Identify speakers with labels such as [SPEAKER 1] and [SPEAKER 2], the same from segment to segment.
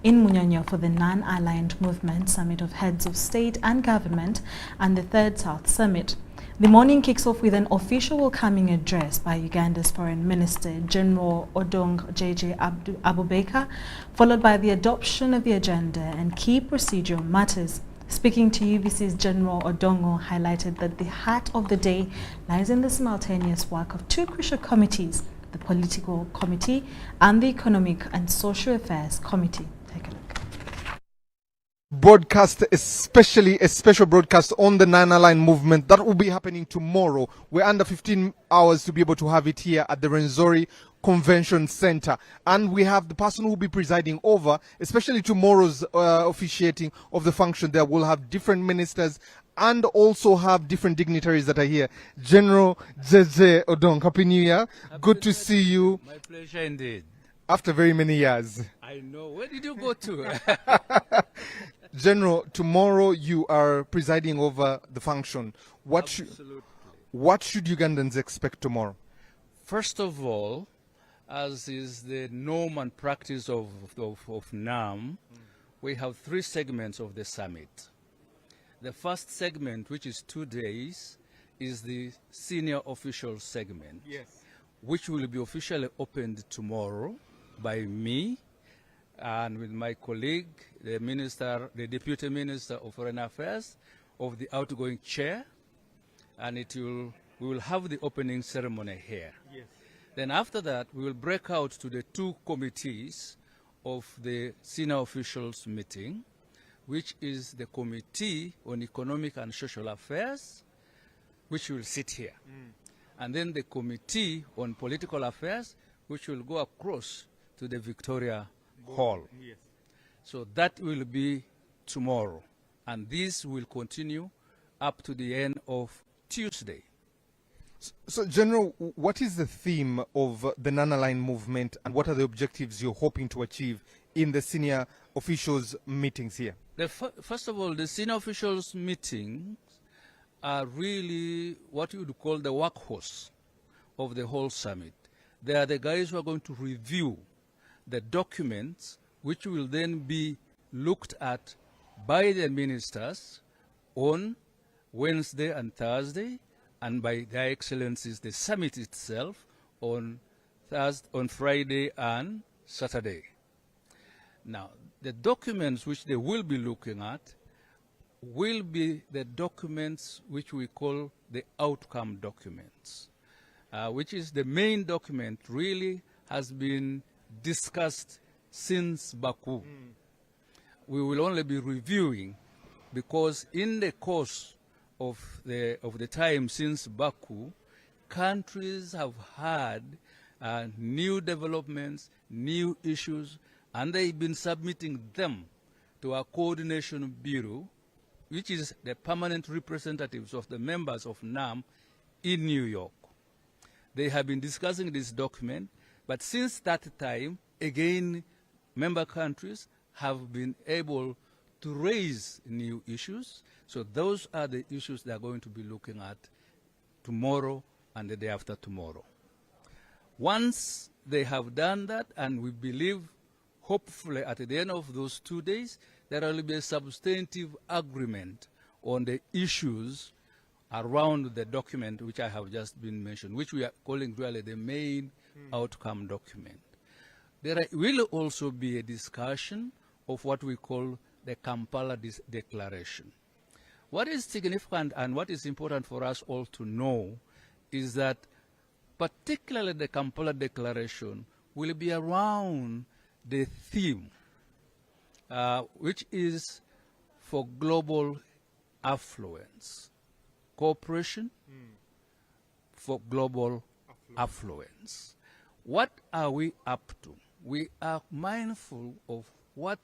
[SPEAKER 1] in Munyonyo for the Non-Aligned Movement Summit of Heads of State and Government and the Third South Summit. The morning kicks off with an official welcoming address by Uganda's Foreign Minister, General Odong J.J. Abubakar, followed by the adoption of the agenda and key procedural matters. Speaking to UBC's General Odongo highlighted that the heart of the day lies in the simultaneous work of two crucial committees, the Political Committee and the Economic and Social Affairs Committee. Take a look.
[SPEAKER 2] Broadcast, especially a special broadcast on the Non-Aligned Movement that will be happening tomorrow. We're under 15 hours to be able to have it here at the Rwenzori Convention Center, and we have the person who will be presiding over, especially tomorrow's officiating of the function. There will have different ministers and also have different dignitaries that are here. General JJ Odong, Happy New Year. Good to see you.
[SPEAKER 3] My pleasure indeed.
[SPEAKER 2] After very many years.
[SPEAKER 3] I know. Where did you go to?
[SPEAKER 2] General, tomorrow you are presiding over the function. What should Ugandans expect tomorrow?
[SPEAKER 3] First of all, as is the norm and practice of NAM, we have three segments of the summit. The first segment, which is 2 days, is the senior official segment, which will be officially opened tomorrow by me and with my colleague, the Deputy Minister of Foreign Affairs of the outgoing chair, and we will have the opening ceremony here. Then after that, we will break out to the two committees of the senior officials meeting, which is the Committee on Economic and Social Affairs, which will sit here. And then the Committee on Political Affairs, which will go across to the Victoria Hall. So that will be tomorrow. And this will continue up to the end of Tuesday.
[SPEAKER 2] So, General, what is the theme of the Non-Aligned Movement, and what are the objectives you're hoping to achieve in the senior officials meetings here?
[SPEAKER 3] First of all, the senior officials meetings are really what you would call the workhorse of the whole summit. They are the guys who are going to review the documents, which will then be looked at by the ministers on Wednesday and Thursday, and by Their Excellencies, the summit itself, on Friday and Saturday. Now, the documents which they will be looking at will be the documents which we call the outcome documents, which is the main document really has been discussed since Baku. We will only be reviewing because in the course of the time since Baku, countries have had new developments, new issues, and they've been submitting them to our coordination bureau, which is the permanent representatives of the members of NAM in New York. They have been discussing this document, but since that time, again, member countries have been able to raise new issues. So those are the issues they are going to be looking at tomorrow and the day after tomorrow. Once they have done that, and we believe, hopefully at the end of those 2 days, there will be a substantive agreement on the issues around the document which I have just been mentioned, which we are calling really the main outcome document. There will also be a discussion of what we call the Kampala Declaration. What is significant and what is important for us all to know is that particularly the Kampala Declaration will be around the theme, which is for global affluence, cooperation for global affluence. What are we up to? We are mindful of what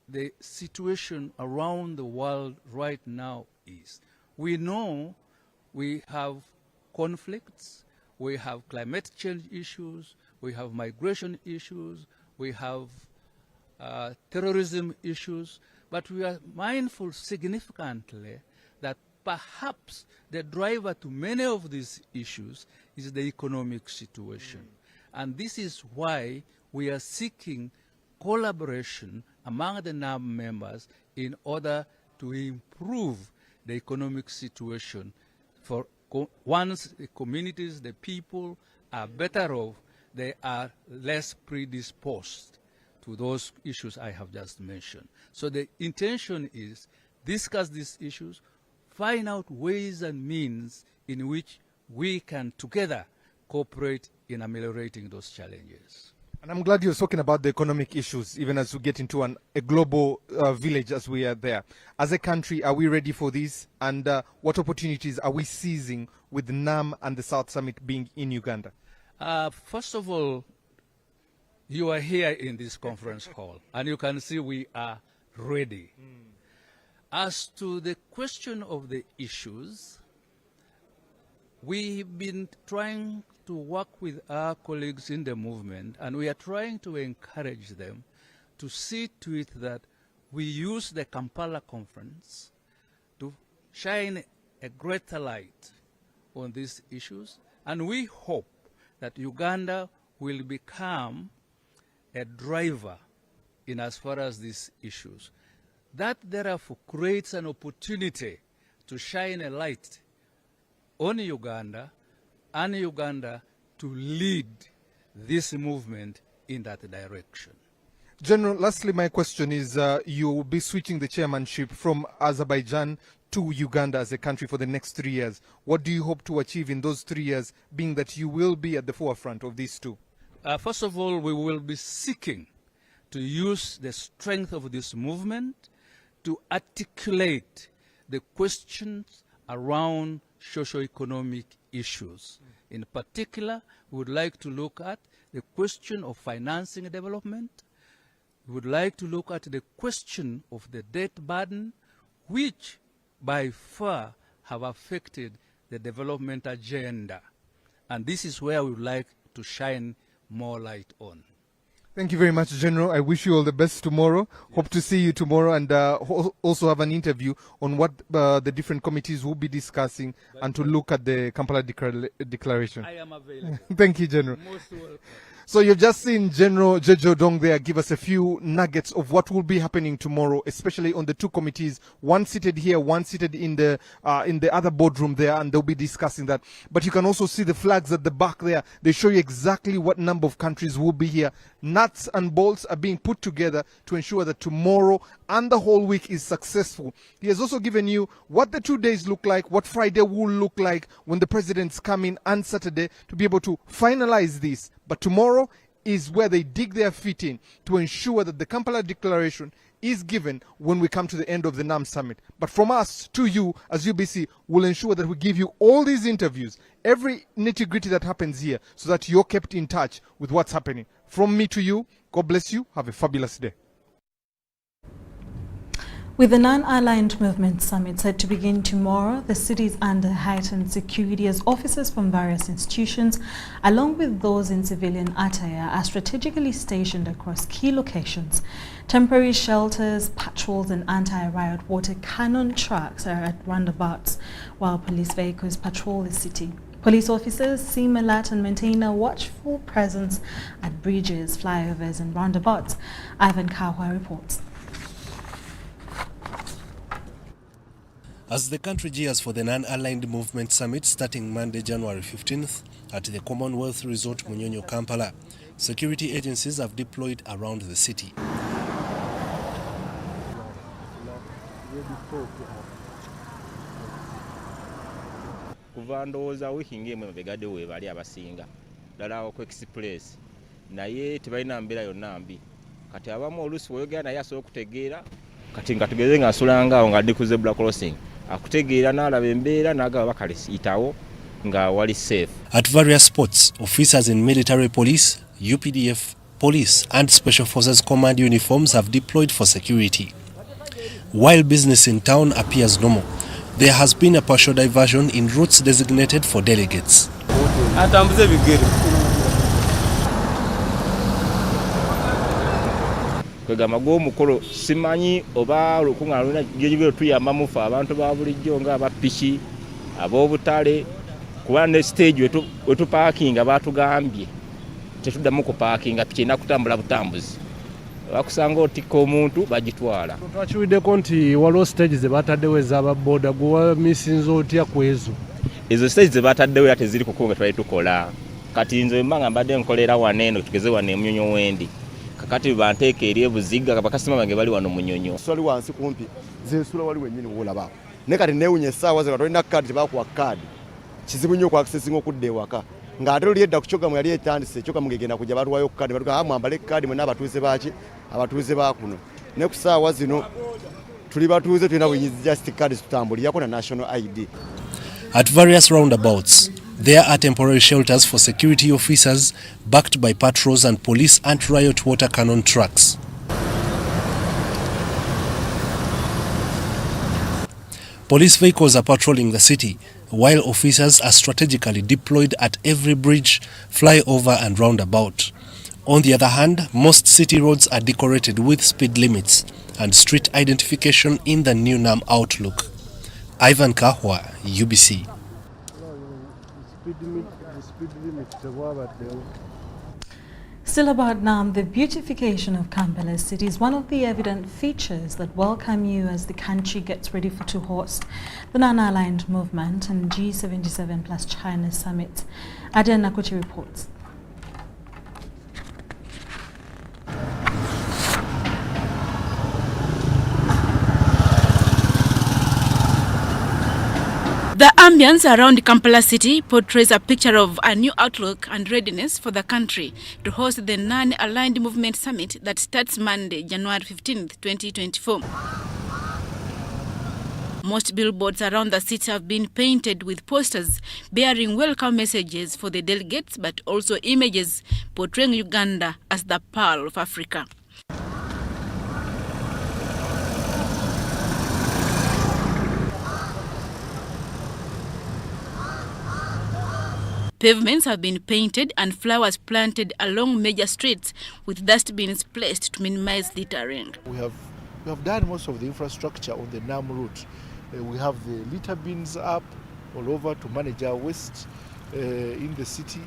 [SPEAKER 3] the situation around the world right now is. We know we have conflicts, we have climate change issues, we have migration issues, we have terrorism issues, but we are mindful significantly that perhaps the driver to many of these issues is the economic situation. And this is why we are seeking collaboration among the NAM members in order to improve the economic situation. For once the communities, the people are better off, they are less predisposed to those issues I have just mentioned. So the intention is discuss these issues, find out ways and means in which we can together cooperate in ameliorating those challenges.
[SPEAKER 2] And I'm glad you're talking about the economic issues, even as we get into a global village as we are there. As a country, are we ready for this? And what opportunities are we seizing with NAM and the South Summit being in Uganda?
[SPEAKER 3] First of all, you are here in this conference hall, and you can see we are ready. As to the question of the issues, we've been trying to work with our colleagues in the movement, and we are trying to encourage them to see to it that we use the Kampala conference to shine a greater light on these issues, and we hope that Uganda will become a driver in as far as these issues. That therefore creates an opportunity to shine a light on Uganda and Uganda to lead this movement in that direction.
[SPEAKER 2] General, lastly, my question is, you will be switching the chairmanship from Azerbaijan to Uganda as a country for the next 3 years. What do you hope to achieve in those 3 years, being that you will be at the forefront of these two?
[SPEAKER 3] First of all, we will be seeking to use the strength of this movement to articulate the questions around socio-economic issues. In particular, we would like to look at the question of financing development. We would like to look at the question of the debt burden, which by far have affected the development agenda. And this is where we would like to shine more light on.
[SPEAKER 2] Thank you very much, General. I wish you all the best tomorrow. Yes. Hope to see you tomorrow, and also have an interview on what the different committees will be discussing and to look at the Kampala Declaration.
[SPEAKER 3] I am available.
[SPEAKER 2] Thank you, General.
[SPEAKER 3] Most welcome.
[SPEAKER 2] So you've just seen General Jejo Dong there give us a few nuggets of what will be happening tomorrow, especially on the two committees, one seated here, one seated in the other boardroom there, and they'll be discussing that. But you can also see the flags at the back there. They show you exactly what number of countries will be here. Nuts and bolts are being put together to ensure that tomorrow and the whole week is successful. He has also given you what the 2 days look like, what Friday will look like when the presidents come in, and Saturday, to be able to finalize this. But tomorrow is where they dig their feet in to ensure that the Kampala Declaration is given when we come to the end of the NAM Summit. But from us to you as UBC, we'll ensure that we give you all these interviews, every nitty-gritty that happens here, so that you're kept in touch with what's happening. From me to you, God bless you. Have a fabulous day.
[SPEAKER 1] With the Non-Aligned Movement Summit set to begin tomorrow, the city is under heightened security as officers from various institutions, along with those in civilian attire, are strategically stationed across key locations. Temporary shelters, patrols and anti-riot water cannon trucks are at roundabouts, while police vehicles patrol the city. Police officers seem alert and maintain a watchful presence at bridges, flyovers and roundabouts. Ivan Kahwa reports.
[SPEAKER 4] As the country gears for the Non-Aligned Movement Summit starting Monday, January 15th at the Commonwealth Resort Munyonyo, Kampala, security agencies have deployed around the city.
[SPEAKER 5] Kuva ndowooza wiiki ng'emu emabega we bali abasinga ddala ku express naye tebalina mbeera yonna mbi kati abamu oluusi bw'oyogera naye asobola okutegeera kati nga tugeze ng'asulanga awo ng'addi ku zebra crossing akutegeera n'alaba embeera n'agaba bakaliyitawo nga wali safe.
[SPEAKER 4] At various spots, officers in military police, UPDF, police and special forces command uniforms have deployed for security. While business in town appears normal, there has been a partial diversion in routes designated for delegates.
[SPEAKER 5] Kwegamba gw'omukolo simanyi oba olukunga luna gyegibiro tuyambamu fe abantu ba bulijjo nga abapiki ab'obutale kuba ne stage wetu parking batugambye tetuddamu ku parking piki ina kutambula butambuzi bakusanga otikka omuntu bagitwala.
[SPEAKER 6] Twakiwiddeko nti waliwo stage ze bataddewo ez'ababoda gwe misinzo otya ku ezo.
[SPEAKER 5] Ezo stage ze bataddewo era teziri kukunga twali tukola. Kati nze mbanga mbadde nkolera waneeno tugeze wano Emunyonyo wendi. Kakati banteeka eri ebuziga bakasima bange bali wano Munyonyo.
[SPEAKER 7] Swali wansi kumpi zensula wali wennyini wolaba. Ne kati neewunya essaawa ze katolina kadi tebakuwa kadi. Kizibu nnyo okwakisesinga okudda ewaka. Ng'ate oli edda ku kyogamu yali etandise ekyogamu ngegenda kujja batwayo kadi batuga mwambale kadi mwe n'abatuuze baaki abatuuze baakuno. Ne ku ssaawa zino tuli batuuze tulina bwenyizi just kadi tutambulirako na national ID.
[SPEAKER 4] At various roundabouts, there are temporary shelters for security officers backed by patrols and police anti-riot water cannon trucks. Police vehicles are patrolling the city, while officers are strategically deployed at every bridge, flyover and roundabout. On the other hand, most city roads are decorated with speed limits and street identification in the new NAM outlook. Ivan Kahwa, UBC.
[SPEAKER 1] Still about NAM, the beautification of Kampala city is one of the evident features that welcome you as the country gets ready to host the non-aligned movement and G77 plus China summit. Adrian Nakuchi reports.
[SPEAKER 8] The ambience around Kampala city portrays a picture of a new outlook and readiness for the country to host the non-aligned movement summit that starts Monday, January 15th, 2024. Most billboards around the city have been painted with posters bearing welcome messages for the delegates, but also images portraying Uganda as the Pearl of Africa. Pavements have been painted and flowers planted along major streets with dustbins placed to minimize littering.
[SPEAKER 9] We have done most of the infrastructure on the NAM route. We have the litter bins up all over to manage our waste in the city,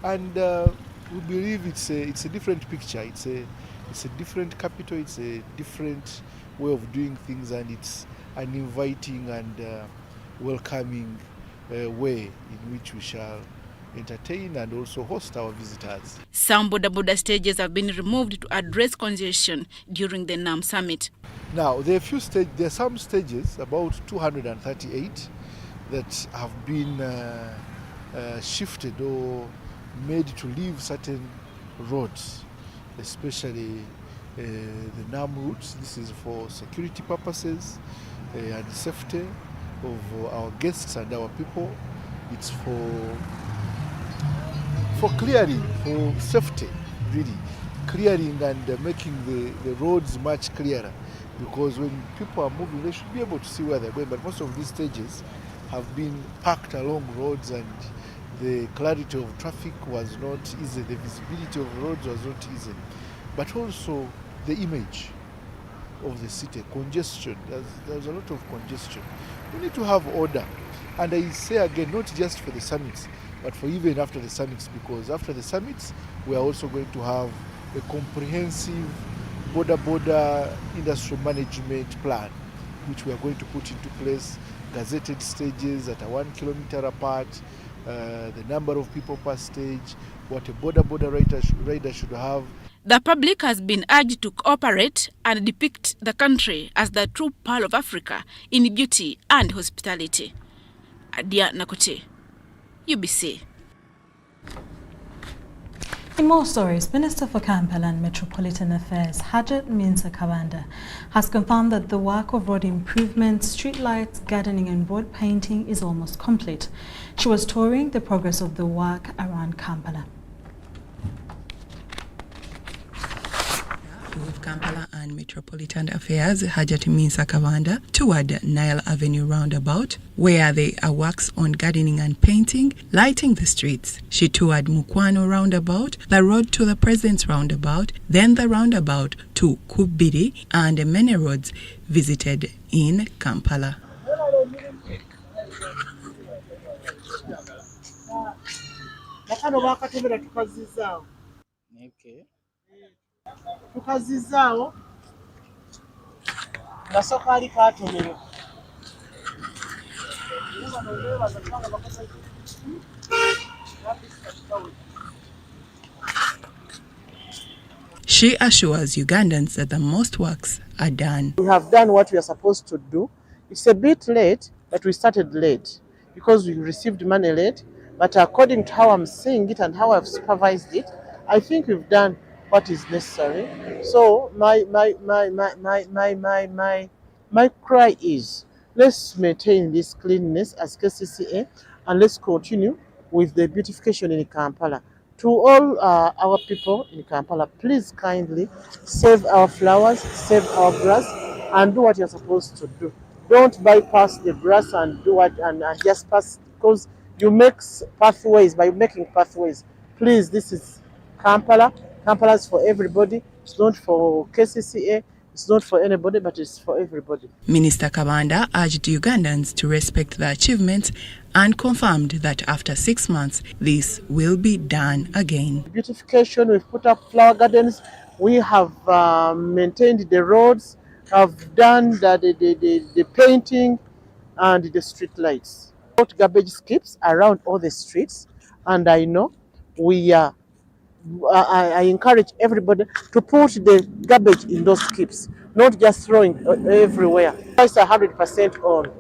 [SPEAKER 9] and we believe it's a different picture. It's a different capital. It's a different way of doing things, and it's an inviting and welcoming way in which we shall entertain and also host our visitors.
[SPEAKER 8] Some boda stages have been removed to address congestion during the NAM summit.
[SPEAKER 9] Now, there are some stages, about 238, that have been shifted or made to leave certain roads, especially the NAM routes. This is for security purposes and safety of our guests and our people. It's for clearing, for safety, really. Clearing and making the roads much clearer. Because when people are moving, they should be able to see where they're going. But most of these stages have been parked along roads, and the clarity of traffic was not easy. The visibility of roads was not easy. But also the image of the city, congestion. There's a lot of congestion. We need to have order. And I say again, not just for the summits, but for even after the summits, because after the summits, we are also going to have a comprehensive border industrial management plan, which we are going to put into place, gazetted stages that are 1 kilometer apart, the number of people per stage, what a border rider should have.
[SPEAKER 8] The public has been urged to cooperate and depict the country as the true pearl of Africa in beauty and hospitality. Adia Nakote, UBC.
[SPEAKER 1] In more stories, Minister for Kampala and Metropolitan Affairs, Hajat Minsa Kawanda, has confirmed that the work of road improvement, street lights, gardening and road painting is almost complete. She was touring the progress of the work around Kampala.
[SPEAKER 10] With Kampala and Metropolitan Affairs, Hajat Minsa Kawanda, toured Nile Avenue roundabout, where there are works on gardening and painting, lighting the streets. She toured Mukwano roundabout, the road to the President's roundabout, then the roundabout to Kubiri, and many roads visited in Kampala.
[SPEAKER 11] tukazizaawo nasooka ali kaatomero.
[SPEAKER 10] She assures Ugandans that the most works are done.
[SPEAKER 11] We have done what we are supposed to do. It's a bit late, but we started late because we received money late. But according to how I'm seeing it and how I've supervised it, I think we've done what is necessary. So my cry is, let's maintain this cleanliness as KCCA and let's continue with the beautification in Kampala. To all our people in Kampala, please kindly save our flowers, save our grass, and do what you're supposed to do. Don't bypass the grass and do what and just pass, because you make pathways by making pathways. Please, this is Kampala. Kampala is for everybody. It's not for KCCA. It's not for anybody, but it's for everybody.
[SPEAKER 10] Minister Kabanda urged Ugandans to respect the achievements and confirmed that after 6 months, this will be done again.
[SPEAKER 11] Beautification, we've put up flower gardens, we have maintained the roads, have done the painting and the street lights. Put garbage skips around all the streets, and I know we are. I encourage everybody to put the garbage in those skips, not just throwing everywhere. Lights are 100% on,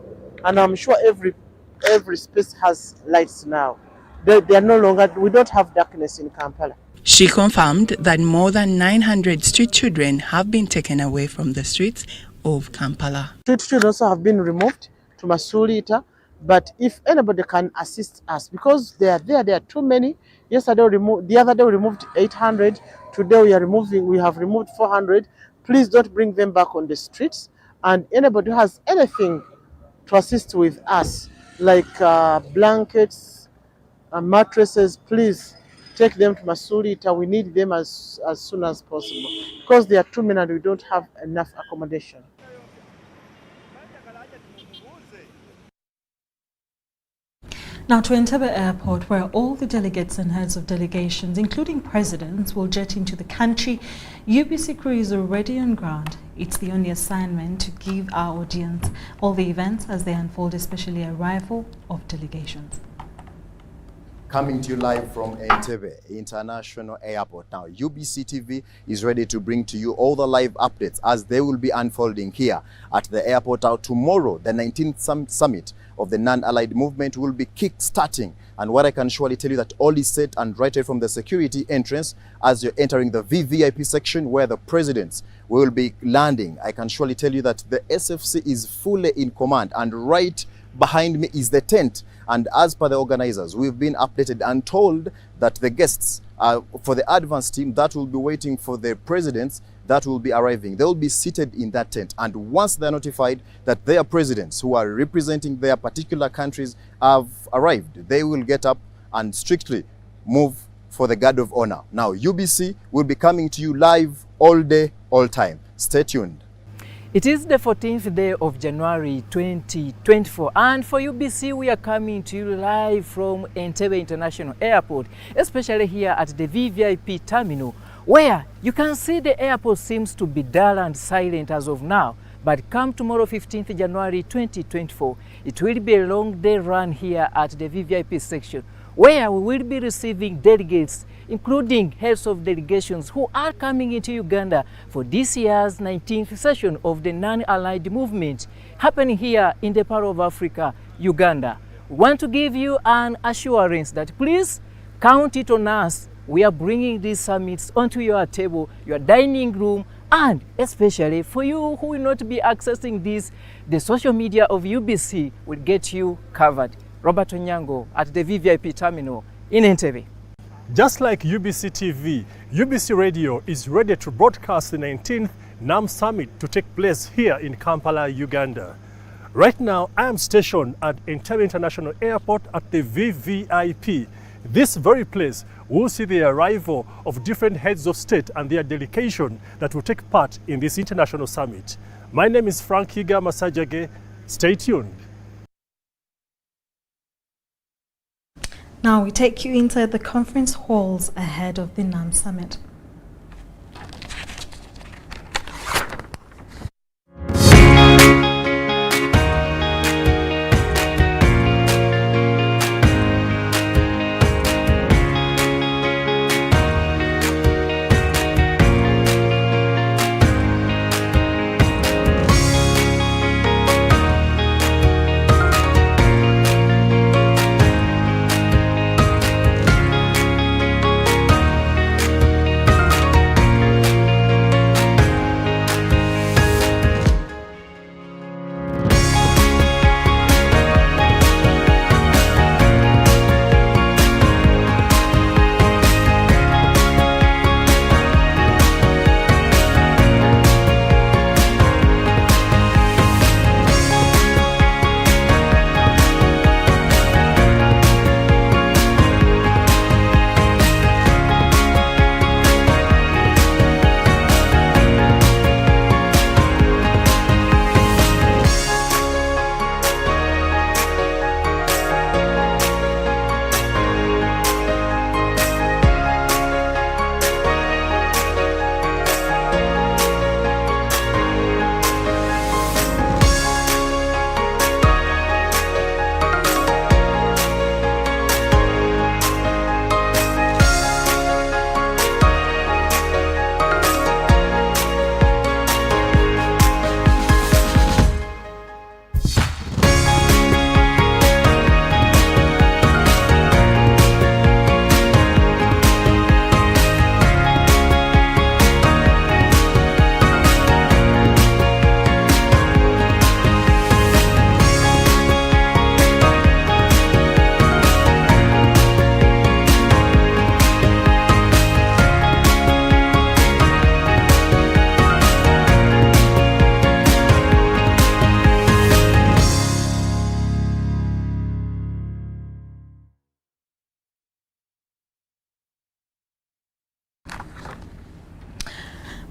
[SPEAKER 11] and I'm sure every space has lights now. They are no longer. We don't have darkness in Kampala.
[SPEAKER 10] She confirmed that more than 900 street children have been taken away from the streets of Kampala.
[SPEAKER 11] Street children also have been removed to Masulita, but if anybody can assist us, because they are too many. Yesterday the other day we removed 800. Today we have removed 400. Please don't bring them back on the streets. And anybody who has anything to assist with us, like blankets, mattresses, please take them to Masulita. We need them as soon as possible, because they are too many and we don't have enough accommodation.
[SPEAKER 1] Now to Entebbe Airport, where all the delegates and heads of delegations, including presidents, will jet into the country. UBC crew is already on ground. It's the only assignment to give our audience all the events as they unfold, especially arrival of delegations.
[SPEAKER 7] Coming to you live from Entebbe International Airport. Now, UBC TV is ready to bring to you all the live updates as they will be unfolding here at the airport. Out tomorrow, the 19th summit of the non-allied movement will be kick-starting. And what I can surely tell you that all is set and right from the security entrance as you're entering the VVIP section where the presidents will be landing. I can surely tell you that the SFC is fully in command, and right behind me is the tent. And as per the organizers, we've been updated and told that the guests for the advance team that will be waiting for the presidents that will be arriving, they will be seated in that tent. And once they're notified that their presidents who are representing their particular countries have arrived, they will get up and strictly move for the guard of honor. Now, UBC will be coming to you live all day, all time. Stay tuned.
[SPEAKER 12] It is the 14th day of January 2024, and for UBC we are coming to you live from Entebbe International Airport, especially here at the VVIP terminal, where you can see the airport seems to be dull and silent as of now. But come tomorrow, 15th January 2024, it will be a long day run here at the VVIP section, where we will be receiving delegates, including heads of delegations who are coming into Uganda for this year's 19th session of the non-allied movement happening here in the Pearl of Africa, Uganda. We want to give you an assurance that please count it on us. We are bringing these summits onto your table, your dining room, and especially for you who will not be accessing this, the social media of UBC will get you covered. Robert Onyango at the VVIP terminal in Entebbe.
[SPEAKER 6] Just like UBC TV, UBC Radio is ready to broadcast the 19th NAM Summit to take place here in Kampala, Uganda. Right now, I am stationed at Entebbe International Airport at the VVIP. This very place will see the arrival of different heads of state and their delegation that will take part in this international summit. My name is Frank Higa Masajage. Stay tuned.
[SPEAKER 1] Now we take you inside the conference halls ahead of the NAM Summit.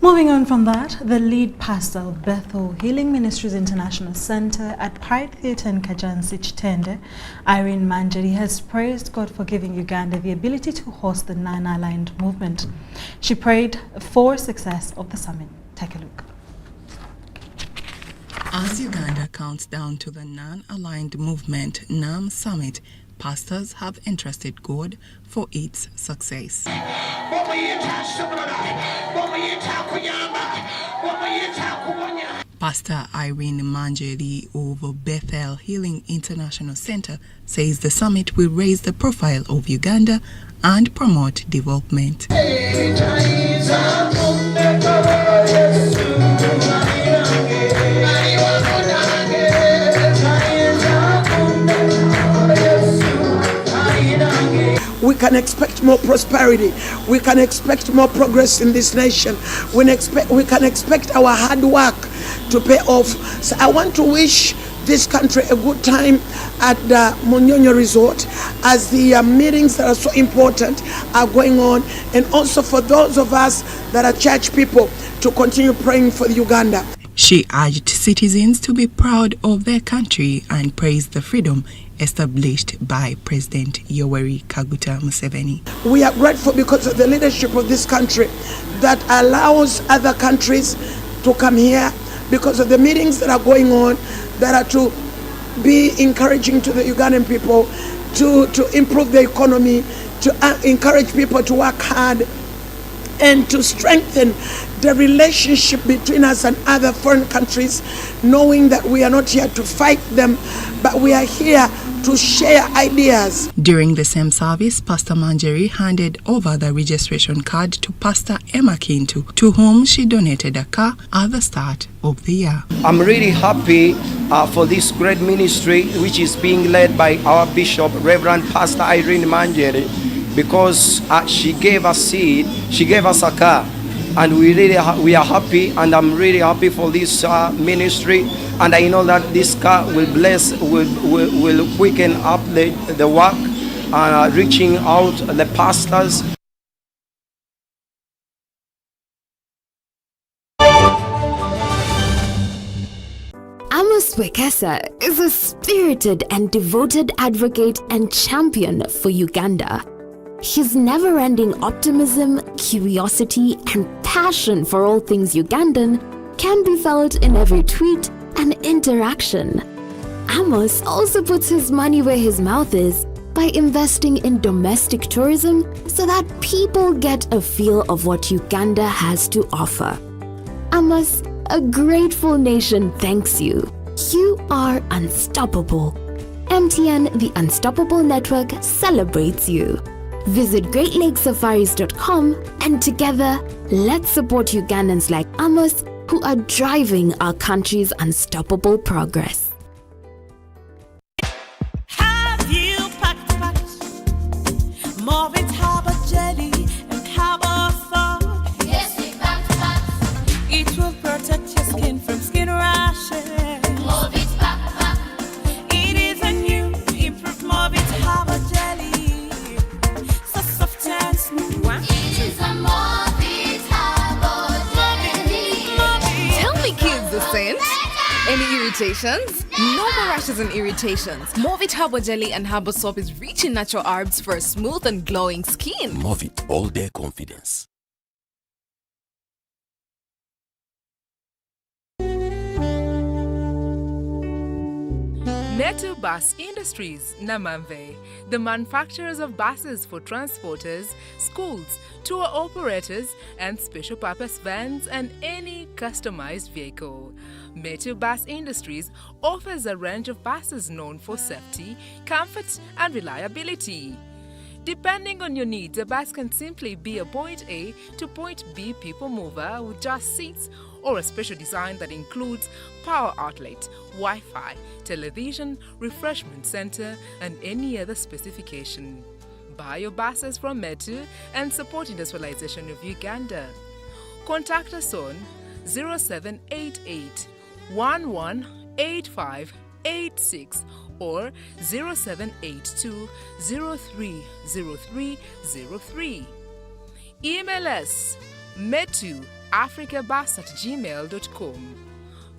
[SPEAKER 1] Moving on from that, the lead pastor of Bethel Healing Ministries International Center at Pirate Theatre in Kajansi Chitende, Irene Manjeri, has praised God for giving Uganda the ability to host the non-aligned movement. She prayed for success of the summit. Take a look.
[SPEAKER 10] As Uganda counts down to the non-aligned movement NAM Summit, pastors have entrusted God for its success. Pastor Irene Manjeri of Bethel Healing International Center says the summit will raise the profile of Uganda and promote development.
[SPEAKER 13] We can expect more prosperity. We can expect more progress in this nation. We can expect our hard work to pay off. So I want to wish this country a good time at the Munyonyo Resort as the meetings that are so important are going on, and also for those of us that are church people to continue praying for Uganda.
[SPEAKER 10] She urged citizens to be proud of their country and praised the freedom established by President Yoweri Kaguta Museveni.
[SPEAKER 13] We are grateful because of the leadership of this country that allows other countries to come here, because of the meetings that are going on that are to be encouraging to the Ugandan people to improve the economy, to encourage people to work hard, and to strengthen the relationship between us and other foreign countries, knowing that we are not here to fight them, but we are here to share ideas.
[SPEAKER 10] During the same service, Pastor Manjeri handed over the registration card to Pastor Emma Kintu, to whom she donated a car at the start of the year.
[SPEAKER 14] I'm really happy for this great ministry which is being led by our Bishop, Reverend Pastor Irene Manjeri, because she gave us seed, she gave us a car, and we are happy, and I'm really happy for this ministry, and I know that this car will will quicken up the work, reaching out the pastors.
[SPEAKER 15] Amos Wekesa is a spirited and devoted advocate and champion for Uganda. His never-ending optimism, curiosity, and passion for all things Ugandan can be felt in every tweet and interaction. Amos also puts his money where his mouth is by investing in domestic tourism so that people get a feel of what Uganda has to offer. Amos, a grateful nation thanks you. You are unstoppable. MTN, the Unstoppable Network, celebrates you. Visit GreatLakesSafaris.com and together, let's support Ugandans like Amos who are driving our country's unstoppable progress.
[SPEAKER 16] Have you packed more of it Harbour jelly and Harbour fog? Yes, we packed. It will protect your skin from skin rashes. More of it packed. It is a new improved more of it Harbour jelly. So soft and smooth. It is a more of it Harbour jelly.
[SPEAKER 17] Tell me, kids, the scent. Any irritations? No more rashes and irritations. Movit Herbal Jelly and Herbal Soap is rich in natural herbs for a smooth and glowing skin.
[SPEAKER 18] Movit All Day Confidence.
[SPEAKER 19] Metu Bus Industries, Namamve, the manufacturers of buses for transporters, schools, tour operators, and special purpose vans and any customized vehicle. Metu Bus Industries offers a range of buses known for safety, comfort, and reliability. Depending on your needs, a bus can simply be a point A to point B people mover with just seats, or a special design that includes power outlet, Wi-Fi, television, refreshment center, and any other specification. Buy your buses from Metu and support industrialization of Uganda. Contact us on 0788 118586 or 0782 030303. Email us metu metobusafricabus@gmail.com.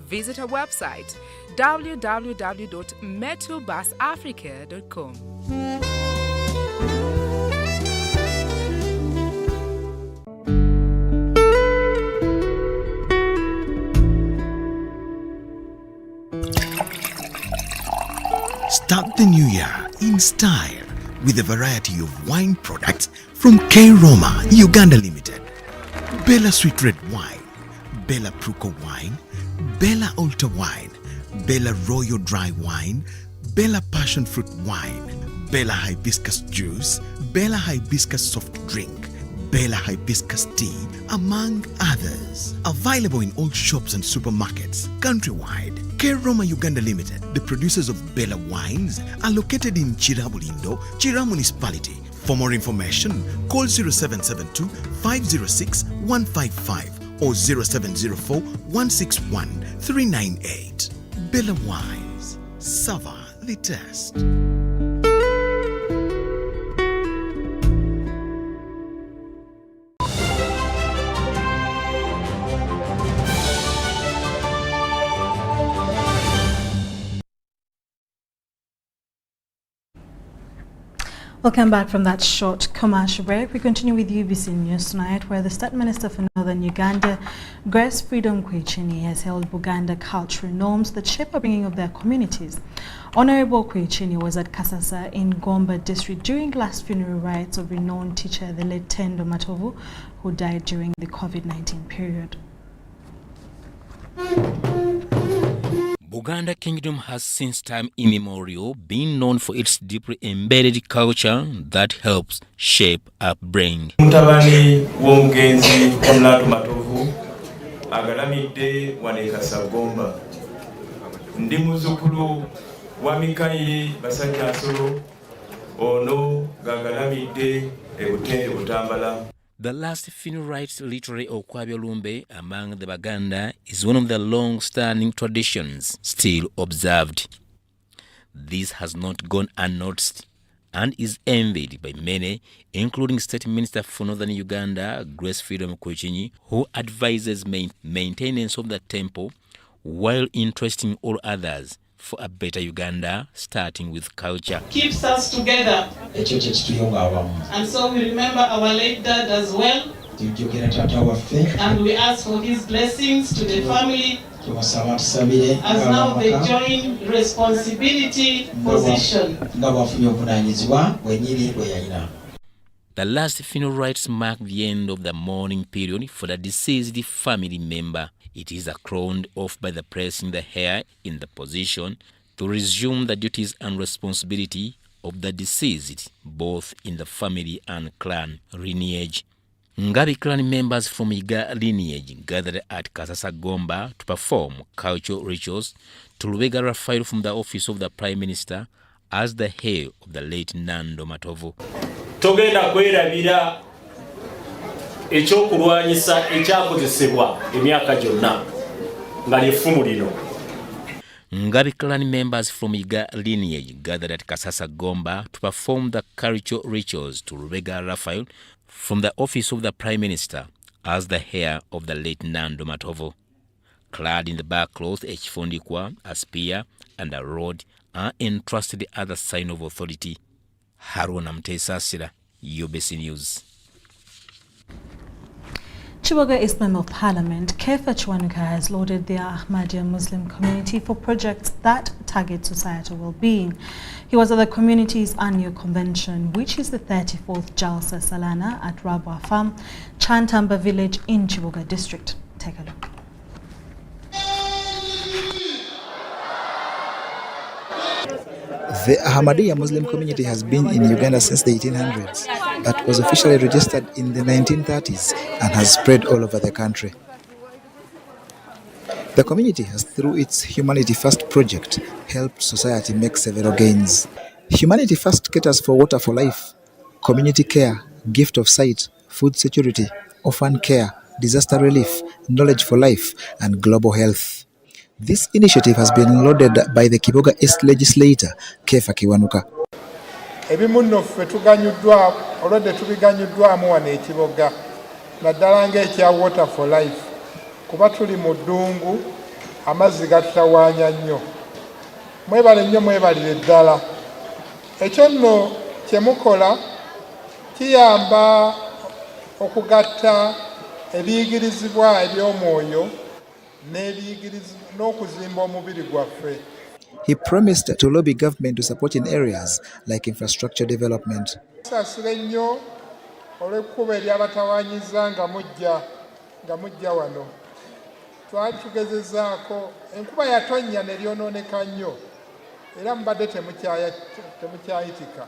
[SPEAKER 19] Visit our website www.metobusafrica.com.
[SPEAKER 20] Start the new year in style with a variety of wine products from K Roma Uganda Limited. Bella Sweet Red Wine, Bella Pruko Wine, Bella Alta Wine, Bella Royal Dry Wine, Bella Passion Fruit Wine, Bella Hibiscus Juice, Bella Hibiscus Soft Drink, Bella Hibiscus Tea, among others. Available in all shops and supermarkets countrywide. K Roma Uganda Limited, the producers of Bella Wines, are located in Chirabulindo, Chira Municipality. For more information, call 0772 506 155 or 0704 161 398. Bella Wines, savor the taste.
[SPEAKER 1] Welcome back from that short commercial break. We continue with UBC News tonight, where the State Minister for Northern Uganda, Grace Freedom Kwichini, has held Buganda cultural norms that shape the upbringing of their communities. Honorable Kwichini was at Kasasa in Gomba district during last funeral rites of renowned teacher, the late Tendo Matovu, who died during the COVID-19 period.
[SPEAKER 21] Buganda Kingdom has since time immemorial been known for its deeply embedded culture that helps shape upbringing.
[SPEAKER 22] Mutabani w'omugenzi Omulato Matovu agalamidde wanekasa Gomba. Ndi muzzukulu wa Mikayi Basajja Nsolo ono gagalamidde Butende Butambala.
[SPEAKER 21] The last funeral rites literally Okwabya Lumbe among the Baganda is one of the long-standing traditions still observed. This has not gone unnoticed and is envied by many, including State Minister for Northern Uganda, Grace Freedom Kwichini, who advises maintenance of the temple while interesting all others for a better Uganda, starting with culture.
[SPEAKER 23] Keeps us together. And so we remember our late dad as well. And we ask for his blessings to the family as now they join responsibility position.
[SPEAKER 21] The last funeral rites mark the end of the mourning period for the deceased family member. It is crowned off by the pressing the hair in the position to resume the duties and responsibility of the deceased, both in the family and clan lineage. Ngabi clan members from Iga lineage gathered at Kasasa Gomba to perform cultural rituals to Lubega Raphael from the office of the Prime Minister as the heir of the late Nando Matovu.
[SPEAKER 22] Togenda kwerabira ekyokulwanyisa ekyakozesebwa emyaka gyonna nga lyefumu lino.
[SPEAKER 21] Ngabi clan members from Iga lineage gathered at Kasasa Gomba to perform the cultural rituals to Lubega Raphael from the office of the Prime Minister as the heir of the late Nando Matovu. Clad in the backcloth, a chifundikwa, a spear, and a rod are entrusted as a sign of authority. Haruna Mtesasira, UBC News.
[SPEAKER 1] Chiboga Islam of Parliament, Kefa Chwanuka, has lauded the Ahmadiyya Muslim community for projects that target societal well-being. He was at the community's annual convention, which is the 34th Jalsa Salana at Rabwa Farm, Chantamba village in Chiboga district. Take a look.
[SPEAKER 24] The Ahmadiyya Muslim community has been in Uganda since the 1800s, but was officially registered in the 1930s and has spread all over the country. The community has, through its Humanity First project, helped society make several gains. Humanity First caters for water for life, community care, gift of sight, food security, orphan care, disaster relief, knowledge for life, and global health. This initiative has been lauded by the Kiboga East legislator, Kefa Kiwanuka.
[SPEAKER 25] Ebimu nno ffe tuganyuddwa olwadde tubiganyuddwamu wano ekiboga
[SPEAKER 2] naddala ng'ekya water for life kuba tuli mu ddungu amazzi gatutawaanya nnyo. Mwebale nnyo, mwebalire ddala. Ekyo nno kye mukola kiyamba okugatta ebiyigirizibwa eby'omwoyo n'okuzimba omubiri gwaffe.
[SPEAKER 24] He promised to lobby government to support in areas like infrastructure development.
[SPEAKER 2] Saasire nnyo olw'ekkubo eryabatawaanyiza nga mujja wano. Twali tugezezaako, enkuba yatonnya ne lyonooneka nnyo era mubadde temukyayitika.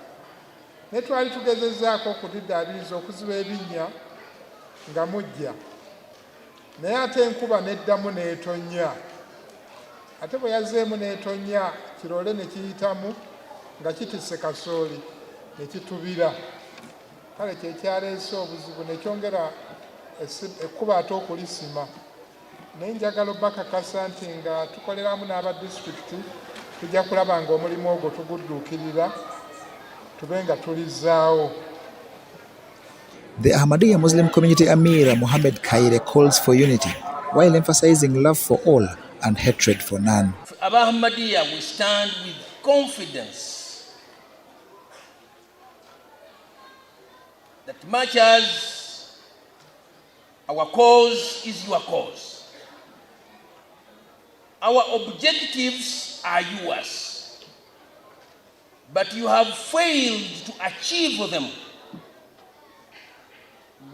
[SPEAKER 2] Ne twali tugezezaako okuddaabiriza okuziba ebinnya nga mujja. Naye ate enkuba neddamu n'etonnya. Ate bwe yazzeemu n'etonnya, kirole ne kiyitamu nga kitisse kasooli ne kitubira. Kale kye kyaleese obuzibu ne kyongera ekkuba ate okulisima. Naye njagala obbakakasa nti nga tukoleramu n'aba disitulikiti tujja kulaba nga omulimu ogwo tugudduukirira tube nga tulizaawo.
[SPEAKER 24] The Ahmadiyya Muslim community Amir Muhammad Kaire calls for unity while emphasizing love for all and hatred for none.
[SPEAKER 3] Ahmadiyya, we stand with confidence that much as our cause is your cause, our objectives are yours, but you have failed to achieve them.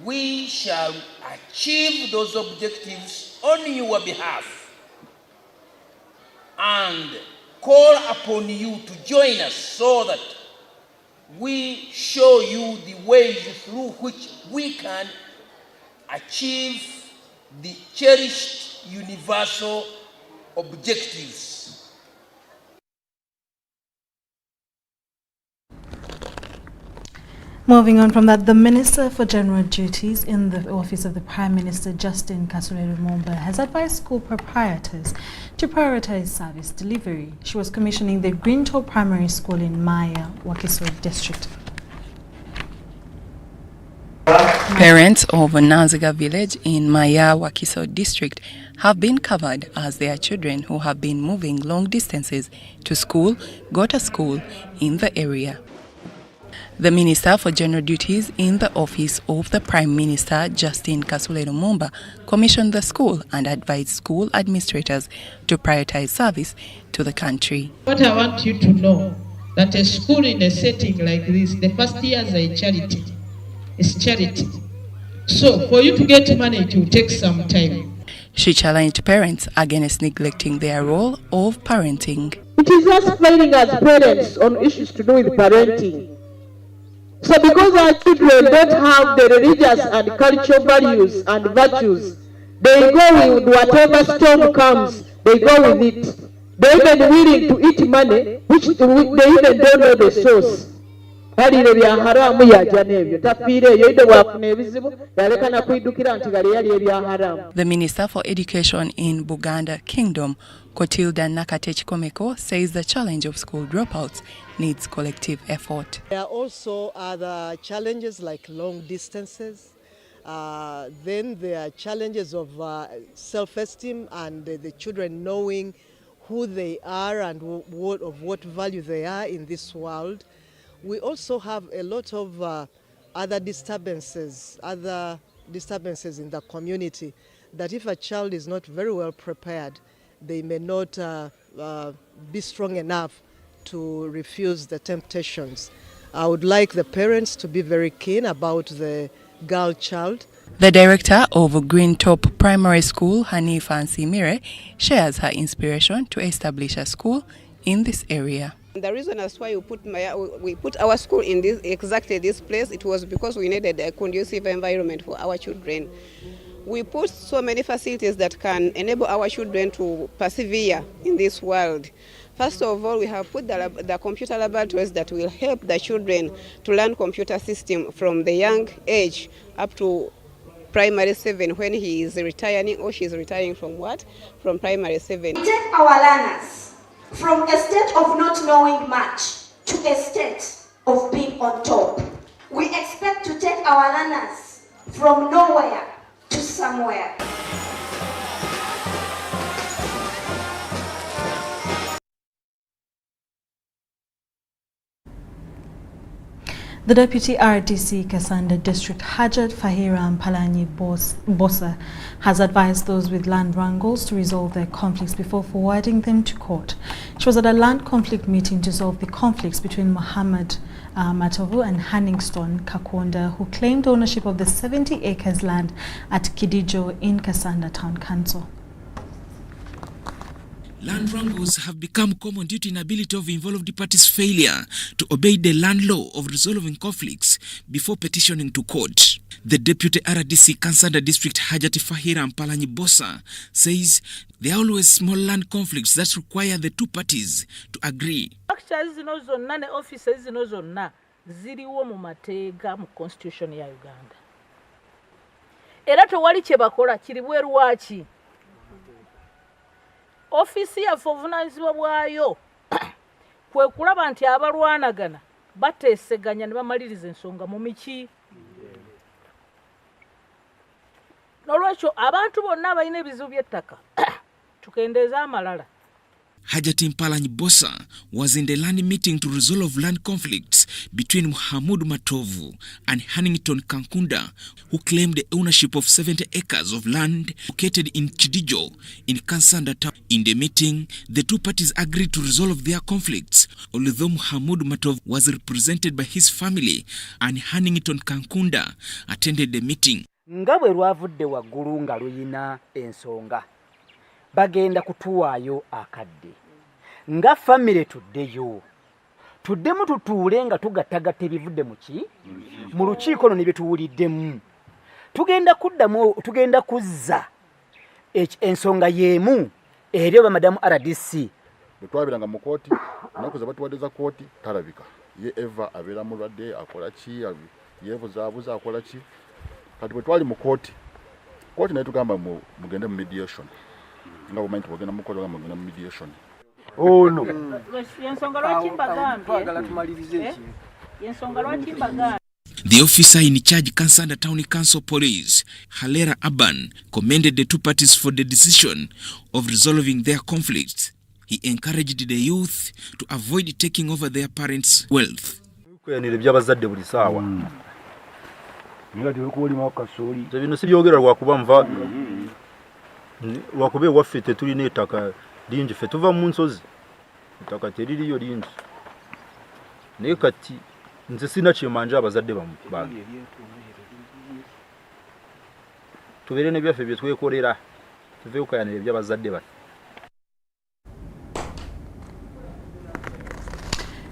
[SPEAKER 3] We shall achieve those objectives on your behalf and call upon you to join us so that we show you the ways through which we can achieve the cherished universal objectives.
[SPEAKER 1] Moving on from that, the Minister for General Duties in the Office of the Prime Minister, Justin Kasule-Lumumba, has advised school proprietors to prioritize service delivery. She was commissioning the Greentop Primary School in Maya, Wakiso District.
[SPEAKER 10] Parents of Nanziga village in Maya, Wakiso district have been covered as their children who have been moving long distances to school go to school in the area. The Minister for General Duties in the Office of the Prime Minister, Justin Kasule-Lumumba, commissioned the school and advised school administrators to prioritize service to the country.
[SPEAKER 23] What I want you to know, that a school in a setting like this, the first year is a charity. It's charity. So for you to get money, it will take some time.
[SPEAKER 10] She challenged parents against neglecting their role of parenting.
[SPEAKER 11] It is us failing as parents on issues to do with parenting. So because our children don't have the religious and cultural values and virtues, they go with whatever storm comes, they go with it. They're even willing to eat money, which they even don't know the source.
[SPEAKER 10] The Minister for Education in Buganda Kingdom, Kotilda Nakatech-Komeko, says the challenge of school dropouts needs collective effort.
[SPEAKER 4] There are also other challenges like long distances. Then there are challenges of self-esteem and the children knowing who they are and of what value they are in this world. We also have a lot of other disturbances in the community, that if a child is not very well prepared, they may not be strong enough to refuse the temptations. I would like the parents to be very keen about the girl child.
[SPEAKER 10] The director of Greentop Primary School, Hanifa Nsimire, shares her inspiration to establish a school in this area.
[SPEAKER 5] The reason as why we put our school in exactly this place, it was because we needed a conducive environment for our children. We put so many facilities that can enable our children to persevere in this world. First of all, we have put the computer laboratories that will help the children to learn computer system from the young age up to primary 7 when he is retiring or she is retiring from what? From primary 7.
[SPEAKER 25] We take our learners from a state of not knowing much to a state of being on top. We expect to take our learners from nowhere to somewhere.
[SPEAKER 1] The Deputy RTC Kasanda District Hajat Fahira Mpalanyi Bosa has advised those with land wrangles to resolve their conflicts before forwarding them to court. She was at a land conflict meeting to solve the conflicts between Muhammad Matovu and Hanningston Kakonda, who claimed ownership of the 70 acres land at Kidijo in Kasanda Town Council.
[SPEAKER 6] Land wrangles have become common due to inability of involved parties' failure to obey the land law of resolving conflicts before petitioning to court. The Deputy RDC Kansanda District Hajati Fahira Mpalanyi Bosa says there are always small land conflicts that require the two parties to agree.
[SPEAKER 7] Zino zonna ne offices zino zonna ziriwo mu mateeka mu constitution ya Uganda. Era tewali kye bakola kiri bweru waaki. Ofisi ya obuvunaanyizibwa bwayo kwe kulaba nti abalwanagana bateeseganya ne bamaliriza ensonga mu miki. N'olwekyo abantu bonna abalina ebizibu by'ettaka tukendeeza amalala.
[SPEAKER 6] Hajati Mpalanyi Bosa was in the land meeting to resolve land conflicts between Muhammad Matovu and Hannington Kankunda, who claimed the ownership of 70 acres of land located in Chidijo in Kansanda town. In the meeting, the two parties agreed to resolve their conflicts, although Muhammad Matovu was represented by his family and Hannington Kankunda attended the meeting.
[SPEAKER 8] Ngabwe lwavudde waggulu nga luyina ensonga. Bagenda kutuwaayo akadde. Nga family tuddeyo. Tuddemu tutuule nga tugattagatta ebivudde mu ki? Mu lukiiko no ne byetuwuliddemu. Tugenda kuzza ensonga y'emu eri oba madamu RDC.
[SPEAKER 9] Bwe twabiranga mu kooti, ennaku ze batuwadde kooti talabika. Ye Eva abeera mulwadde akola ki? Yeebuzaabuza akola ki? Kati bwe twali mu kooti naye tugamba mugende mu mediation. Nga bumanyi tugenda mu kooti mugende mu mediation.
[SPEAKER 8] Oh no.
[SPEAKER 7] Yensonga lwaki mbagambye. Yensonga lwaki mbagambye.
[SPEAKER 6] The officer in charge Kansanda Town Council Police, Halera Aban, commended the two parties for the decision of resolving their conflicts. He encouraged the youth to avoid taking over their parents' wealth.
[SPEAKER 12] Kwenire byabazadde buli saawa. Ngati okuoli makasoli. Bino sibyogera lwakuba nva lwakube waffe tetulina ettaka lingi ffe tuva mu nsozi. Ettaka teririyo lingi. Naye kati nze sina kyemanja abazadde bange. Tubeere ne byaffe bye twekolera. Tuve okukayanira ebyabazadde baffe.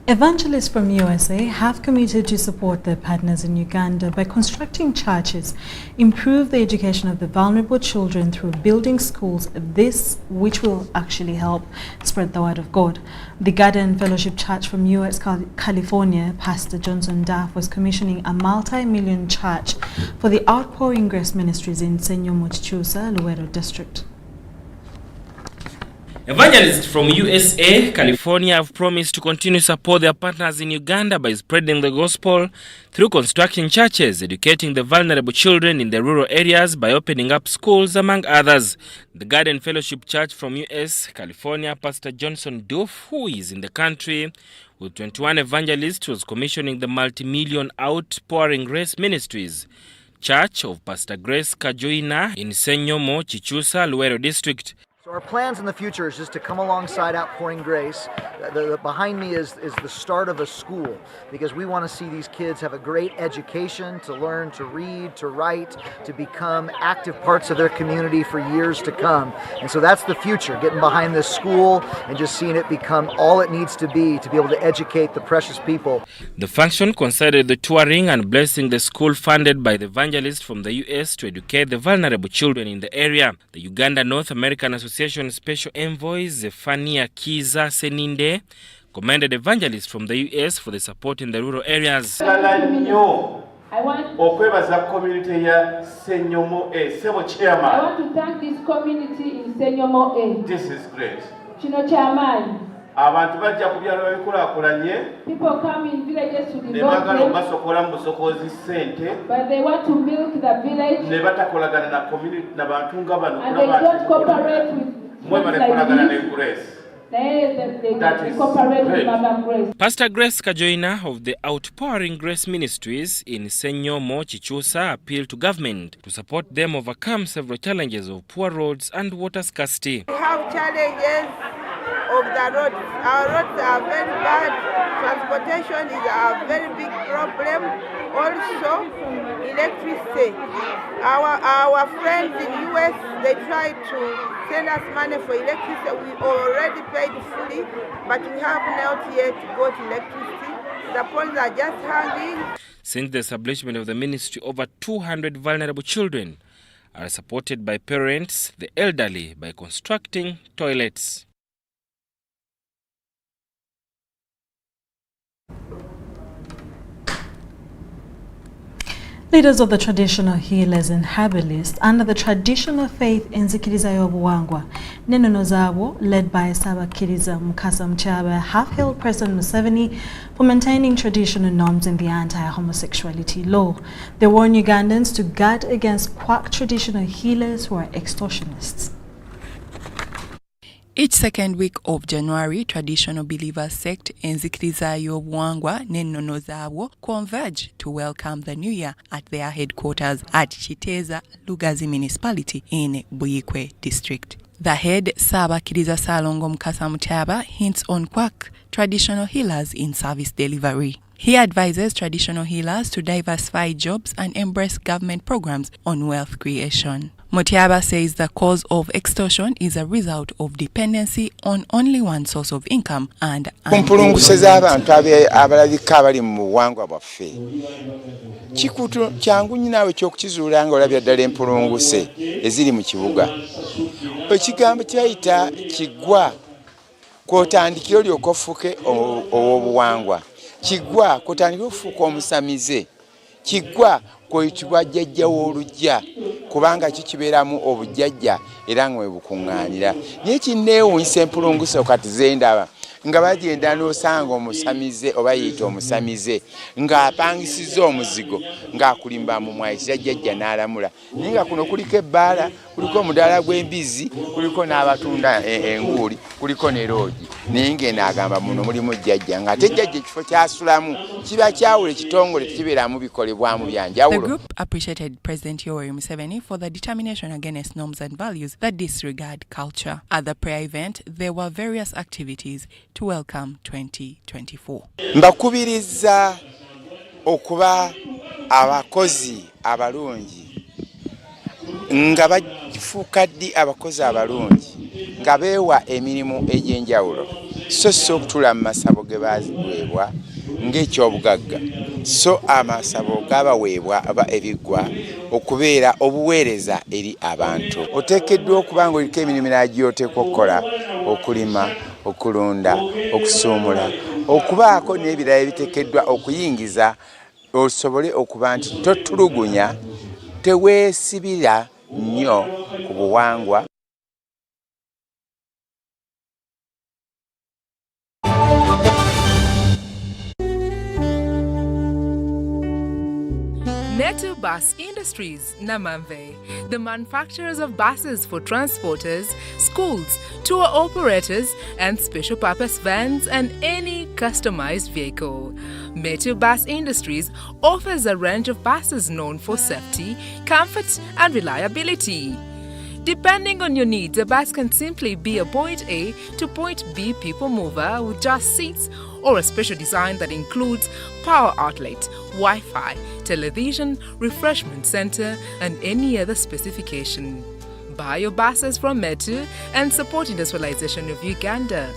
[SPEAKER 1] Evangelists from USA have committed to support their partners in Uganda by constructing churches, improve the education of the vulnerable children through building schools, this which will actually help spread the word of God. The Garden Fellowship Church from US California, Pastor Johnson Duff, was commissioning a multi-million church for the Outpouring Grace Ministries in Senyomo Chichusa, Luweero District.
[SPEAKER 26] Evangelists from USA, California have promised to continue to support their partners in Uganda by spreading the gospel through constructing churches, educating the vulnerable children in the rural areas by opening up schools, among others. The Garden Fellowship Church from US, California, Pastor Johnson Duff, who is in the country with 21 evangelists, was commissioning the multi-million Outpouring Grace Ministries Church of Pastor Grace Kajoina in Senyomo, Chichusa, Luweero District.
[SPEAKER 27] So our plans in the future is just to come alongside Outpouring Grace. Behind me is the start of a school, because we want to see these kids have a great education, to learn to read, to write, to become active parts of their community for years to come. And so that's the future, getting behind this school and just seeing it become all it needs to be able to educate the precious people.
[SPEAKER 26] The function considered the touring and blessing the school funded by the evangelists from the US to educate the vulnerable children in the area. The Uganda North American Association Special Envoy Zephania Kiza Seninde commended evangelists from the US for the support in the rural areas.
[SPEAKER 28] I want to thank this community in Senyomo A.
[SPEAKER 27] This is great.
[SPEAKER 28] Chino chairman.
[SPEAKER 22] abantu bajja ku byalo babikulaakulanye ne baagala obasokola mu busokozi ssente ne batakolagana na community n'abantu nga bano mwe balekolagana ne Grace.
[SPEAKER 26] Pastor Grace Kajoina of the Outpouring Grace Ministries in Senyomo, Chichusa appealed to government to support them overcome several challenges of poor roads and water scarcity.
[SPEAKER 13] We have challenges of the roads. Our roads are very bad. Transportation is a very big problem. Also, electricity. Our friends in US, they try to send us money for electricity. We already paid fully, but we have not yet got electricity. The poles are just hanging.
[SPEAKER 26] Since the establishment of the ministry, over 200 vulnerable children are supported by parents, the elderly, by constructing toilets.
[SPEAKER 1] Leaders of the traditional healers and herbalists under the traditional faith Enzikiriza y'obuwangwa n'ennono zaabwo led by Sabakiriza Mukasa Mutyaba have hailed President Museveni for maintaining traditional norms in the anti-homosexuality law. They warn Ugandans to guard against quack traditional healers who are extortionists.
[SPEAKER 10] Each second week of January, traditional believer sect Enzikiriza y'obuwangwa n'ennono zaabwo converge to welcome the new year at their headquarters at Chiteza Lugazi municipality in Buyikwe district. The head Sabakiriza Salongo Mukasa Mutyaba hints on quack traditional healers in service delivery. He advises traditional healers to diversify jobs and embrace government programs on wealth creation. Mutyaba says the cause of extortion is a result of dependency on only one source of income and
[SPEAKER 14] kumpulunguse z'abantu abalabika abali mu buwangwa bwaffe kikutu kyangu nyinaawe ekyokukizuula nga olabya ddala empulunguse eziri mu kibuga. Ekigambo kyayita kiggwa kw'otandikira olyoka ofuuke ow'obuwangwa, kiggwa kw'otandikira ofuuka omusamize, kiggwa kw'oyitibwa jjajja w'olujja kubanga kikibeeramu obujjajja era nga webukuŋŋaanira. Naye kinneewuunyisa empulunguse kati zendaba nga bagenda n'osanga omusamize oba yiyita omusamize ng'apangisizza omuzigo ng'akulimba mu mwayisira jjajja n'alamula. Naye nga kuno kuliko ebbaala, kuliko omudaala gw'embizi, kuliko n'abatunda enguuli, kuliko ne loogi. Naye ng'eno agamba muno mulimu jjajja ng'ate jjajja ekifo ky'asulamu kiba kyawula ekitongole tekibeeramu bikolebwamu bya njawulo.
[SPEAKER 10] The group appreciated President Yoweri Museveni for the determination against norms and values that disregard culture. At the prayer event, there were various activities to welcome 2024.
[SPEAKER 14] Mbakubiriza okuba abakozi abalungi nga bafuuka ddi abakozi abalungi nga beewa emirimu egy'enjawulo so okutula mu masabo ge baweebwa ng'ekyobugagga so amasabo gabaweebwa aba ebiggwa okubeera obuweereza eri abantu. Oteekeddwa okuba ng'oliko emirimu nagyoteekwa okukola okulima, okulunda, okusuumula, okubaako n'ebirala ebiteekeddwa okuyingiza osobole okuba nti totulugunya, teweesibira nnyo ku buwangwa.
[SPEAKER 15] Metu Bus Industries, Namamve, the manufacturers of buses for transporters, schools, tour operators, and special purpose vans and any customized vehicle. Metu Bus Industries offers a range of buses known for safety, comfort, and reliability. Depending on your needs, a bus can simply be a point A to point B people mover with just seats, or a special design that includes power outlet, Wi-Fi, television, refreshment center, and any other specification. Buy your buses from Metu and support industrialization of Uganda.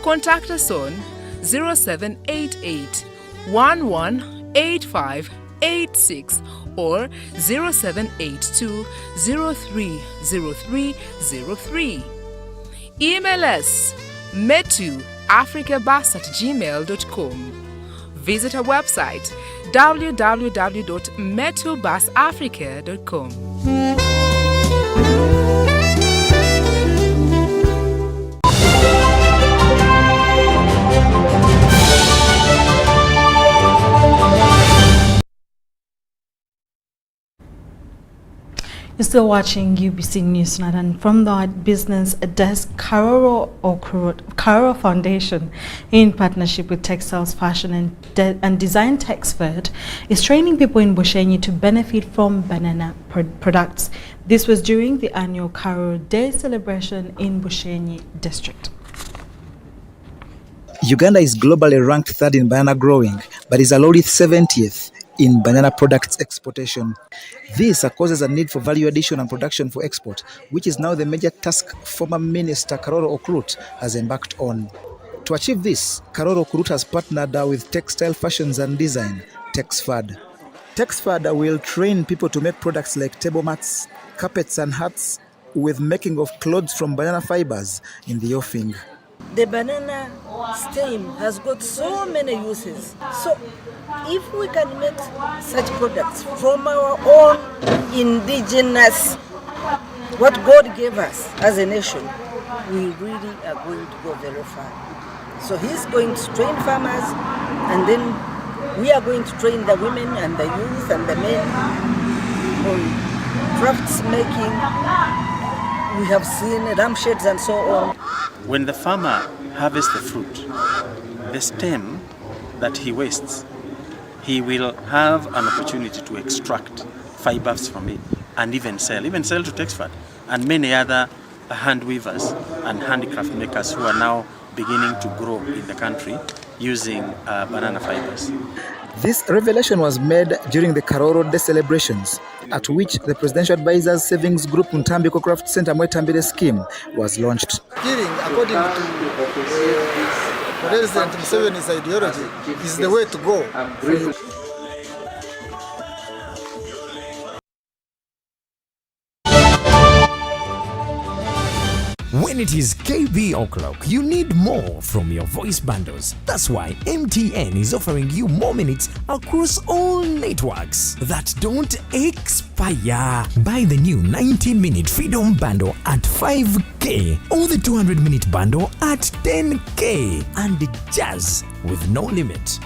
[SPEAKER 15] Contact us on 0788 118586 or 0782 030303. Email us metuafricabus@gmail.com. Visit our website www.metubusafrica.com.
[SPEAKER 1] You're still watching UBC News Tonight, and from the business desk, Caroro Foundation, in partnership with Textiles, Fashion and Design Texford, is training people in Bushenyi to benefit from banana products. This was during the annual Caroro Day celebration in Bushenyi district.
[SPEAKER 2] Uganda is globally ranked third in banana growing, but is allowed 70th in banana products exportation. This causes a need for value addition and production for export, which is now the major task former Minister Caroro Okrut has embarked on. To achieve this, Caroro Okrut has partnered with Textile, Fashions and Design, Texford. Texford will train people to make products like table mats, carpets and hats, with making of clothes from banana fibers in the offing.
[SPEAKER 16] The banana stem has got so many uses. So if we can make such products from our own indigenous, what God gave us as a nation, we really are going to go very far. So he's going to train farmers, and then we are going to train the women and the youth and the men on crafts making. We have seen lampshades and so on.
[SPEAKER 17] When the farmer harvests the fruit, the stem that he wastes, he will have an opportunity to extract fibers from it and even sell to Texford and many other hand weavers and handicraft makers who are now beginning to grow in the country using banana fibers.
[SPEAKER 2] This revelation was made during the Caroro Day celebrations, at which the Presidential Advisors Savings Group Ntambiko Craft Center Mwetambire scheme was launched.
[SPEAKER 18] According to President Museveni's ideology, is the way to go.
[SPEAKER 19] When it is KB o'clock, you need more from your voice bundles. That's why MTN is offering you more minutes across all networks that don't expire. Buy the new 90-minute Freedom Bundle at 5K or the 200-minute bundle at 10K and jazz with no limit.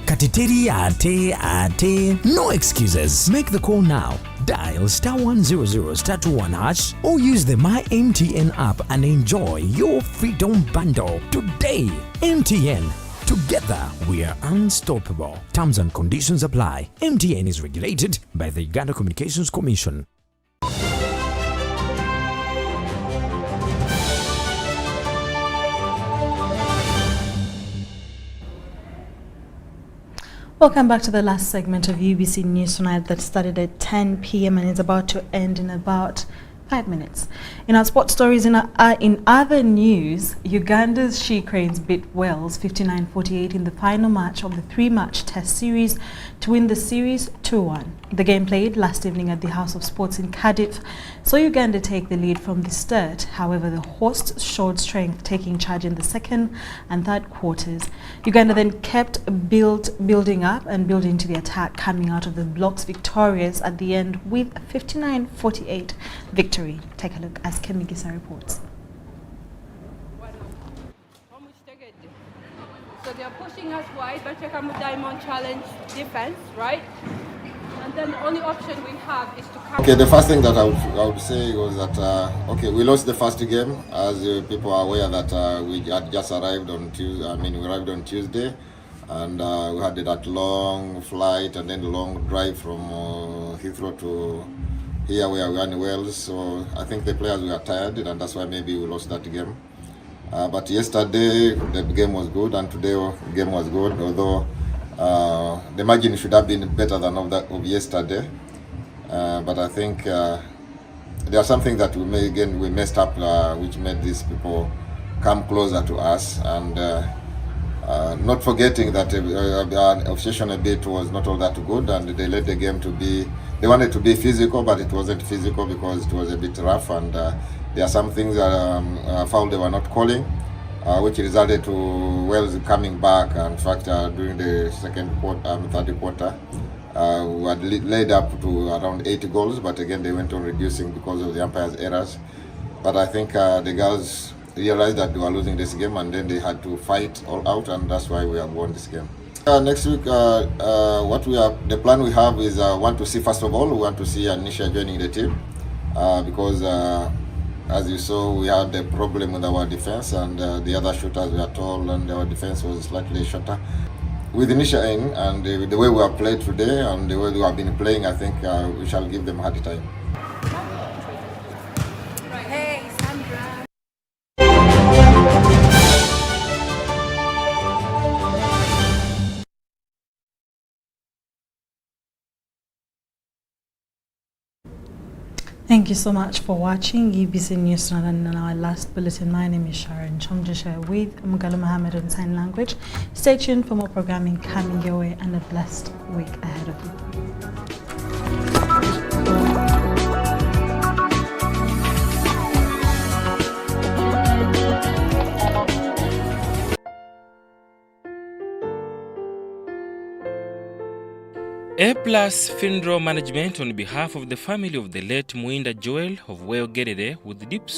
[SPEAKER 19] Katiteri ate, no excuses. Make the call now. Dial *100*21# or use the My MTN app and enjoy your Freedom Bundle today. MTN. Together we are unstoppable. Terms and conditions apply. MTN is regulated by the Uganda Communications Commission.
[SPEAKER 1] Welcome back to the last segment of UBC News Tonight that started at 10 p.m. and is about to end in about 5 minutes. In our sports stories, in other news, Uganda's She Cranes beat Wales 59-48 in the final match of the 3-match test series to win the series 2-1. The game played last evening at the House of Sports in Cardiff saw Uganda take the lead from the start. However, the hosts showed strength, taking charge in the second and third quarters. Uganda then kept building up and building to the attack, coming out of the blocks victorious at the end with a 59-48 victory. Take a look as Kemigisa reports.
[SPEAKER 20] So they're pushing us wide, but check out diamond challenge defense, right? And then the only option we have is to come.
[SPEAKER 21] Okay, the first thing that I would say was that we lost the first game, as people are aware that we had just arrived on Tuesday. We arrived on Tuesday, and we had that long flight and then the long drive from Heathrow to here where we are in Wales. So I think the players were tired, and that's why maybe we lost that game. But yesterday the game was good, and today the game was good, although the margin should have been better than of yesterday. But I think there are something that we messed up, which made these people come closer to us, and not forgetting that our obsession a bit was not all that good, and they let the game to be. They wanted to be physical, but it wasn't physical because it was a bit rough, and there are some things that foul they were not calling, which resulted to Wales coming back. In fact, during the third quarter, we had led up to around 80 goals, but again they went on reducing because of the umpire's errors. But I think the girls realized that they were losing this game, and then they had to fight all out, and that's why we have won this game. Next week, the plan we have is want to see, first of all, we want to see Anisha joining the team. because as you saw, we had a problem with our defense, and the other shooters were tall, and our defense was slightly shorter. With initial aim and the way we have played today and the way we have been playing, I think we shall give them a hard time.
[SPEAKER 20] Hey, Sandra.
[SPEAKER 1] Thank you so much for watching UBC News Tonight. And in our last bulletin, my name is Sharon Chomjisha with Mugalo Mohammed on Sign Language. Stay tuned for more programming coming your way and a blessed week ahead of you.
[SPEAKER 26] A+ Funeral Management on behalf of the family of the late Muinda Joel of Weogerere with deep